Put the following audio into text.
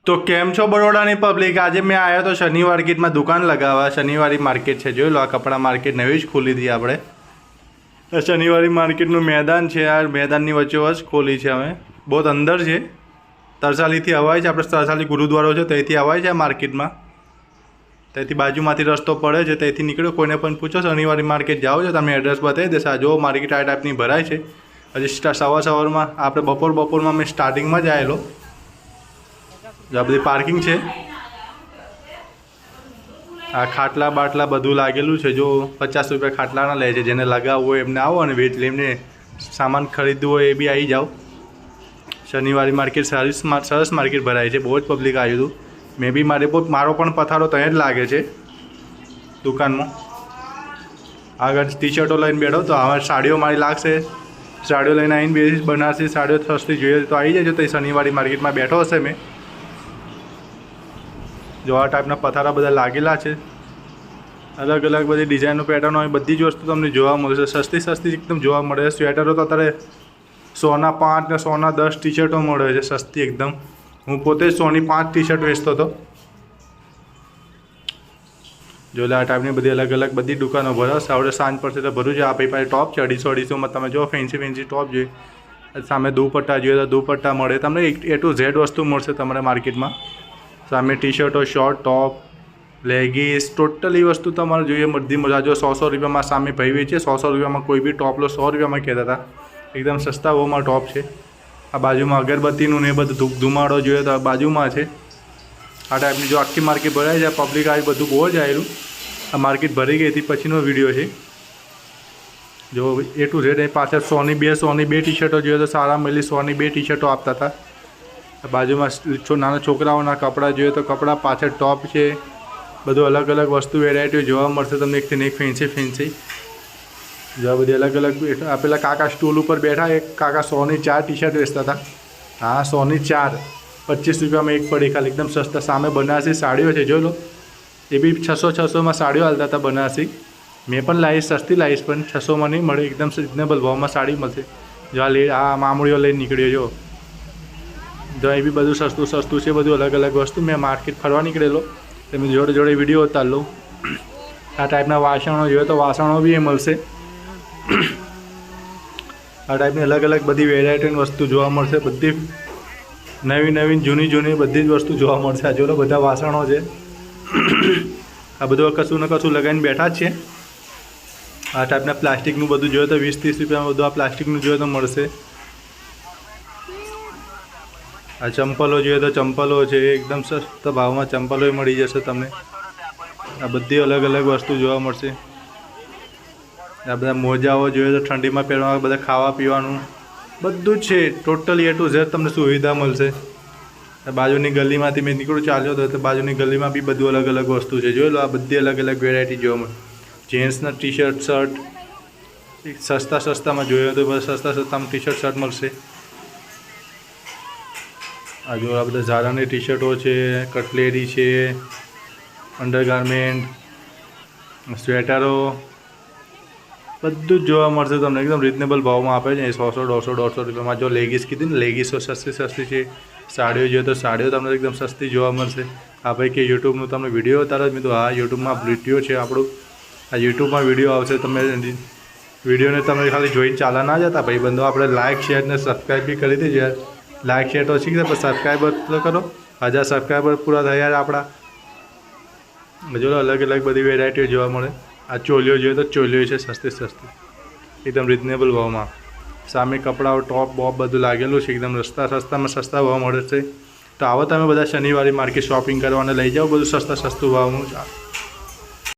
તો કેમ છો બરોડાની પબ્લિક? આજે મેં આવ્યો તો શનિ માર્કેટમાં દુકાન લગાવવા. શનિવારી માર્કેટ છે, જોઈ લો. આ કપડા માર્કેટ નવી જ ખોલી હતી આપણે. શનિવારી માર્કેટનું મેદાન છે. આ મેદાનની વચ્ચોવચ ખોલી છે અમે. બહુ અંદર છે. તરસાલીથી અવાય છે. આપણે તરસાલી ગુરુદ્વારો છે ત્યાંથી અવાય છે માર્કેટમાં. ત્યાંથી બાજુમાંથી રસ્તો પડે છે, ત્યાંથી નીકળ્યો. કોઈને પણ પૂછો શનિવારી માર્કેટ જાઓ છો તમે એડ્રેસ બતાવી દેશે. આ જો માર્કેટ આ ટાઈપની ભરાય છે. હજી સવારમાં આપણે બપોરમાં મેં સ્ટાર્ટિંગમાં જ આવેલો. જો આ બધી પાર્કિંગ છે. આ ખાટલા બાટલા બધું લાગેલું છે. જો 50 રૂપિયા ખાટલાના લે છે. જેને લગાવવું હોય એમને આવો અને વેચ લઈને સામાન ખરીદવું હોય એ બી આવી જાઓ. શનિવારી માર્કેટ સરસ માર્કેટ ભરાય છે. બહુ જ પબ્લિક આવ્યું હતું. મેં બી મારો પણ પથારો ત્યાં જ લાગે છે દુકાનમાં. આગળ ટી શર્ટો લઈને બેઠો તો હવે સાડીઓ મારી લાગશે. સાડીઓ લઈને આવીને બેસીશ. બનારસી સાડીઓ સસ્તી જોઈએ તો આવી જાય. તો શનિવારી માર્કેટમાં બેઠો હશે મેં. જો આ ટાઈપના પથારા બધા લાગેલા છે. અલગ અલગ બધી ડિઝાઇનનો પેટર્ન હોય બધી જ વસ્તુ તમને જોવા મળશે. સસ્તી એકદમ જોવા મળે છે. સ્વેટરો તો અત્યારે 100ના 5 ને 100ના 10 ટી શર્ટો મળે છે સસ્તી એકદમ. હું પોતે 100ની 5 ટી શર્ટ વેચતો હતો. જો આ ટાઈપની બધી અલગ બધી દુકાનો ભરાશે. હવે સાંજ પડશે તો ભરું છે. આ ભાઈ પાસે ટોપ છે 250-250માં. તમે જો ફેન્સી ટોપ જોઈએ. સામે દુપટ્ટા જોઈએ તો દુપટ્ટા મળે. તમને A to Z વસ્તુ મળશે તમારે માર્કેટમાં. સામે ટી શર્ટો, શોર્ટ, ટોપ, લેગીસ, ટોટલી વસ્તુ તમારે જોઈએ બધી મજા. જો 100 રૂપિયામાં સામે ભાઈ વેચે. 100 રૂપિયામાં કોઈ બી ટોપ લો 100 રૂપિયામાં કહેતા હતા. એકદમ સસ્તા ભાવમાં ટોપ છે. આ બાજુમાં અગરબત્તીનું ને એ બધું ધુમાડો જોઈએ તો આ બાજુમાં છે. આ ટાઈપની જો આખી માર્કેટ ભરાય છે. પબ્લિક આવી બધું બહુ જ આવેલું. આ માર્કેટ ભરી ગઈ હતી પછીનો વિડીયો છે. જો A to Z પાછળ 100ની 2 ટી શર્ટો જોઈએ તો સારા મળી 100ની 2 ટી શર્ટો આપતા હતા. બાજુમાં નાના છોકરાઓના કપડાં જોઈએ તો કપડાં પાછળ ટોપ છે. બધું અલગ વસ્તુ વેરાયટીઓ જોવા મળશે તમને. એકથી એક ફેન્સી જો બધી અલગ પેલા કાકા સ્ટૂલ ઉપર બેઠા. એક કાકા 100ની 4 ટી શર્ટ વેચતા હતા. હા 100ની 4 25 રૂપિયામાં એક પડી ખાલી. એકદમ સસ્તા. સામે બનારસી સાડીઓ છે જોઈ લો. એ બી 600-600માં સાડીઓ હાલતા હતા બનારસી. મેં પણ લાવીશ, સસ્તી લાવીશ પણ 600માં નહીં મળે. એકદમ રિઝનેબલ ભાવમાં સાડી મળશે. જો આ મામૂળીઓ લઈને નીકળ્યો જો. જો એ બી બધું સસ્તું છે. બધું અલગ વસ્તુ. મેં માર્કેટ ફરવા નીકળેલો. તમે જોડે વિડીયો ઉતાર લો. આ ટાઈપના વાસણો જોઈએ તો વાસણો બી એ મળશે. આ ટાઈપની અલગ બધી વેરાયટીની વસ્તુ જોવા મળશે. બધી નવી જૂની બધી જ વસ્તુ જોવા મળશે. આ જોડે બધા વાસણો છે. આ બધું કશું ને કશું લગાવીને બેઠા જ છે. આ ટાઈપના પ્લાસ્ટિકનું બધું જોઈએ તો 20-30 રૂપિયામાં બધું આ પ્લાસ્ટિકનું જોઈએ તો મળશે. આ ચંપલો જોઈએ તો ચંપલો છે. એકદમ સસ્તા ભાવમાં ચંપલો મળી જશે તમને. આ બધી અલગ વસ્તુ જોવા મળશે. આ બધા મોજાઓ જોઈએ તો ઠંડીમાં પહેરવા. બધા ખાવા પીવાનું બધું જ છે. ટોટલી A to Z તમને સુવિધા મળશે. બાજુની ગલીમાંથી મેં ચાલ્યો હતો તો બાજુની ગલીમાં બી બધું અલગ વસ્તુ છે. જોઈ લો આ બધી અલગ વેરાયટી જોવા મળે. જેન્ટ્સના ટી શર્ટ સસ્તામાં જોઈએ તો બસ સસ્તામાં ટી શર્ટ મળશે. આ જો આ બધા ઝારાની ટી શર્ટો છે, કટલેરી છે, અંડરગાર્મેન્ટ, સ્વેટરો બધું જ જોવા મળશે તમને. એકદમ રિઝનેબલ ભાવમાં આપે છે. 100-150 રૂપિયામાં. જો લેગીસ કીધી ને લેગીસો સસ્તી છે. સાડીઓ જોઈએ તો સાડીઓ તમને એકદમ સસ્તી જોવા મળશે. આ ભાઈ કે યુટ્યુબનું તમને વિડીયો ઉતારો. મેં તો હા યુટ્યુબમાં વિડીયો છે આપણું. આ યુટ્યુબમાં વિડીયો આવશે. તમે વિડીયોને તમે ખાલી જોઈને ચાલા ના જતા ભાઈ બંધો. આપણે લાઇક શેર ને સબસ્ક્રાઈબ બી કરી દેજો યાર. લાઇક શેર તો શીખશે પણ સબસ્ક્રાઈબર તો કરો. 1000 સબસ્ક્રાઈબર પૂરા થયા યાર આપણા. જો અલગ બધી વેરાયટીઓ જોવા મળે. આ ચોલીઓ જોઈએ તો ચોલીઓ છે સસ્તી એકદમ રિઝનેબલ ભાવમાં. સામે કપડાઓ ટોપ બોપ બધું લાગેલું છે. એકદમ સસ્તામાં સસ્તા ભાવ મળે છે. તો આવો તમે બધા શનિવારી માર્કેટ શોપિંગ કરવા અને લઈ જાઓ બધું સસ્તું ભાવનું.